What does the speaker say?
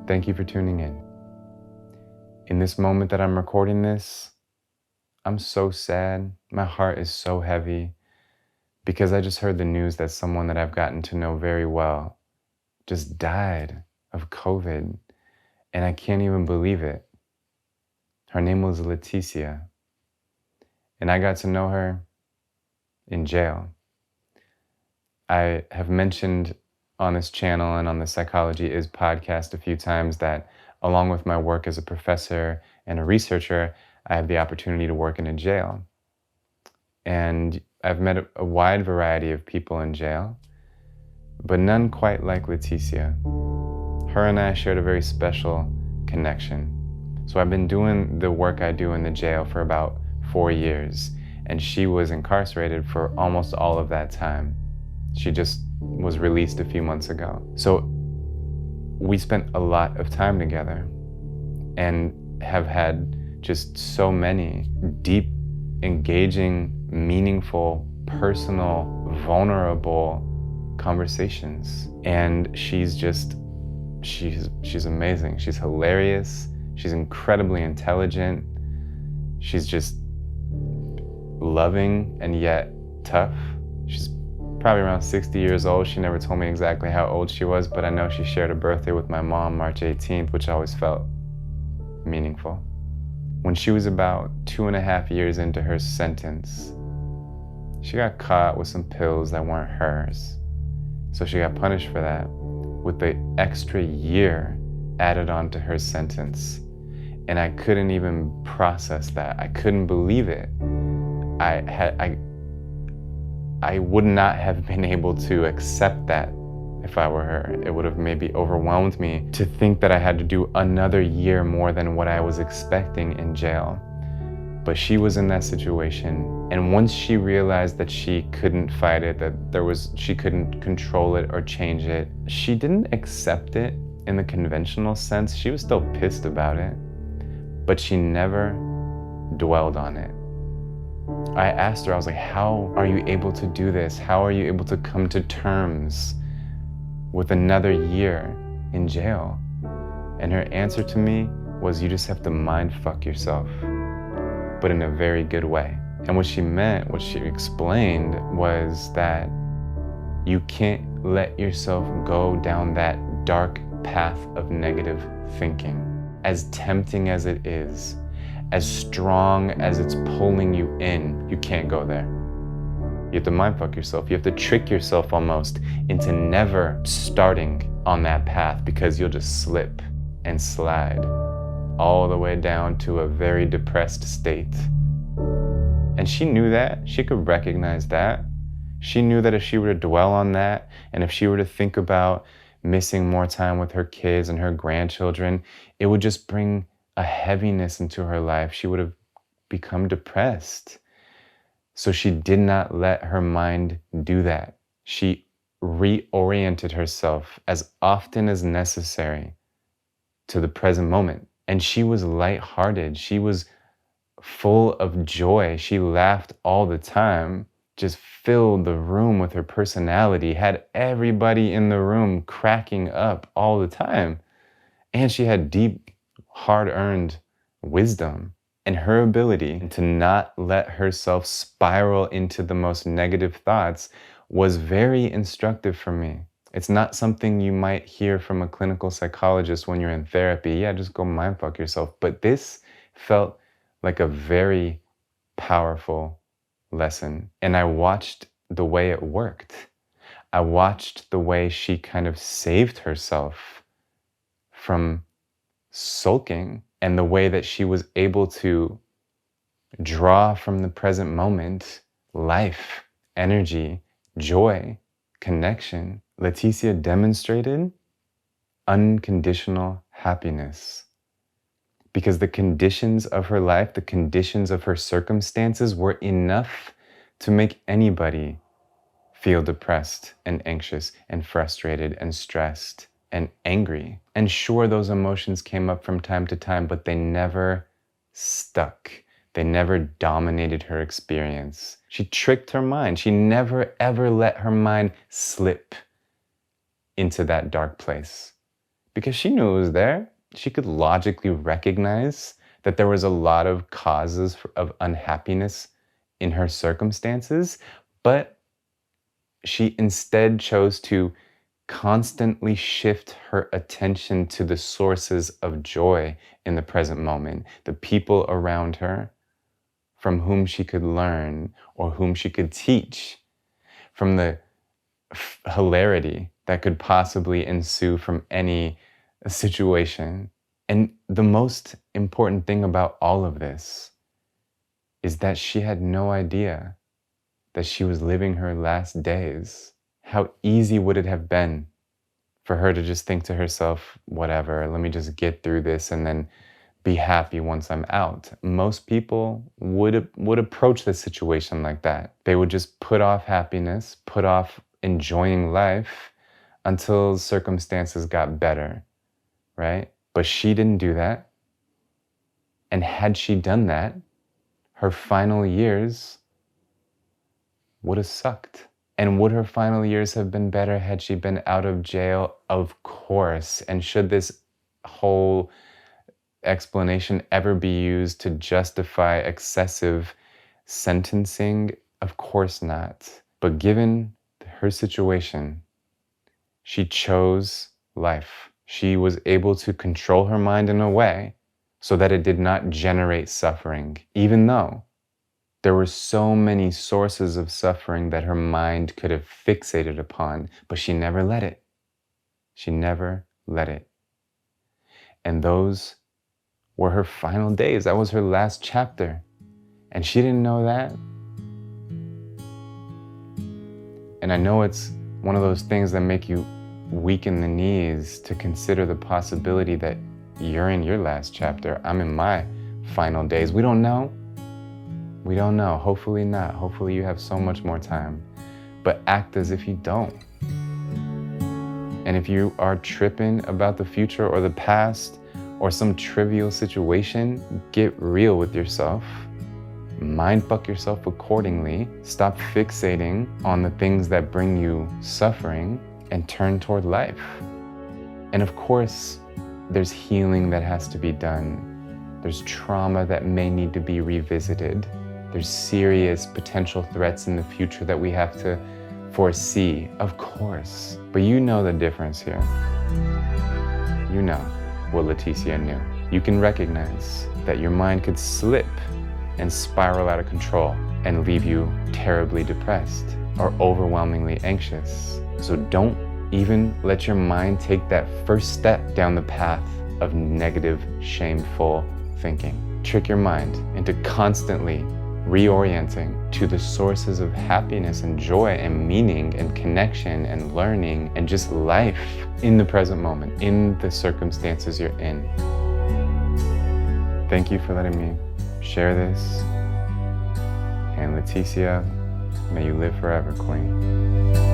Thank you for tuning in. In this moment that I'm recording this, I'm so sad. My heart is so heavy because I just heard the news that someone that I've gotten to know very well just died of COVID, and I can't even believe it. Her name was Leticia, and I got to know her in jail. I have mentioned on this channel and on the Psychology Is podcast a few times that along with my work as a professor and a researcher, I have the opportunity to work in a jail. And I've met a wide variety of people in jail, but none quite like Leticia. Her and I shared a very special connection. So I've been doing the work I do in the jail for about 4 years, and she was incarcerated for almost all of that time. She just was released a few months ago. So we spent a lot of time together and have had just so many deep, engaging, meaningful, personal, vulnerable conversations. And she's amazing. She's hilarious. She's incredibly intelligent. She's just loving and yet tough. She's probably around 60 years old. She never told me exactly how old she was, but I know she shared a birthday with my mom, March 18th, which I always felt meaningful. When she was about 2.5 years into her sentence, she got caught with some pills that weren't hers. So she got punished for that with the extra year added on to her sentence. And I couldn't even process that. I couldn't believe it. I would not have been able to accept that if I were her. It would have maybe overwhelmed me to think that I had to do another year more than what I was expecting in jail. But she was in that situation. And once she realized that she couldn't fight it, that she couldn't control it or change it, she didn't accept it in the conventional sense. She was still pissed about it, but she never dwelled on it. I asked her, I was like, how are you able to do this? How are you able to come to terms with another year in jail? And her answer to me was, you just have to mind fuck yourself, but in a very good way. And what she meant, what she explained, was that you can't let yourself go down that dark path of negative thinking. As tempting as it is, as strong as it's pulling you in, you can't go there. You have to mindfuck yourself. You have to trick yourself almost into never starting on that path, because you'll just slip and slide all the way down to a very depressed state. And she knew that. She could recognize that. She knew that if she were to dwell on that, and if she were to think about missing more time with her kids and her grandchildren, it would just bring a heaviness into her life. She would have become depressed. So she did not let her mind do that. She reoriented herself as often as necessary to the present moment. And she was lighthearted. She was full of joy. She laughed all the time, just filled the room with her personality, had everybody in the room cracking up all the time. And she had deep, hard-earned wisdom, and her ability to not let herself spiral into the most negative thoughts was very instructive for me. It's not something you might hear from a clinical psychologist when you're in therapy. Yeah, just go mindfuck yourself. But this felt like a very powerful lesson. And I watched the way it worked. I watched the way she kind of saved herself from sulking, and the way that she was able to draw from the present moment life, energy, joy, connection. Leticia demonstrated unconditional happiness, because the conditions of her life, the conditions of her circumstances were enough to make anybody feel depressed and anxious and frustrated and stressed and angry. And sure, those emotions came up from time to time, but they never stuck. They never dominated her experience. She tricked her mind. She never ever let her mind slip into that dark place because she knew it was there. She could logically recognize that there was a lot of causes of unhappiness in her circumstances, but she instead chose to constantly shift her attention to the sources of joy in the present moment, the people around her from whom she could learn or whom she could teach, from the hilarity that could possibly ensue from any situation. And the most important thing about all of this is that she had no idea that she was living her last days. How easy would it have been for her to just think to herself, whatever, let me just get through this and then be happy once I'm out. Most people would approach the situation like that. They would just put off happiness, put off enjoying life until circumstances got better, right? But she didn't do that. And had she done that, her final years would have sucked. And would her final years have been better had she been out of jail? Of course. And should this whole explanation ever be used to justify excessive sentencing? Of course not. But given her situation, she chose life. She was able to control her mind in a way so that it did not generate suffering, even though there were so many sources of suffering that her mind could have fixated upon, but she never let it. She never let it. And those were her final days. That was her last chapter. And she didn't know that. And I know it's one of those things that make you weak in the knees to consider the possibility that you're in your last chapter. I'm in my final days. We don't know. We don't know. Hopefully not. Hopefully you have so much more time. But act as if you don't. And if you are tripping about the future or the past or some trivial situation, get real with yourself. Mindfuck yourself accordingly. Stop fixating on the things that bring you suffering and turn toward life. And of course, there's healing that has to be done. There's trauma that may need to be revisited. There's serious potential threats in the future that we have to foresee, of course. But you know the difference here. You know what Leticia knew. You can recognize that your mind could slip and spiral out of control and leave you terribly depressed or overwhelmingly anxious. So don't even let your mind take that first step down the path of negative, shameful thinking. Trick your mind into constantly reorienting to the sources of happiness and joy and meaning and connection and learning and just life in the present moment, in the circumstances you're in. Thank you for letting me share this. And Leticia, may you live forever, Queen.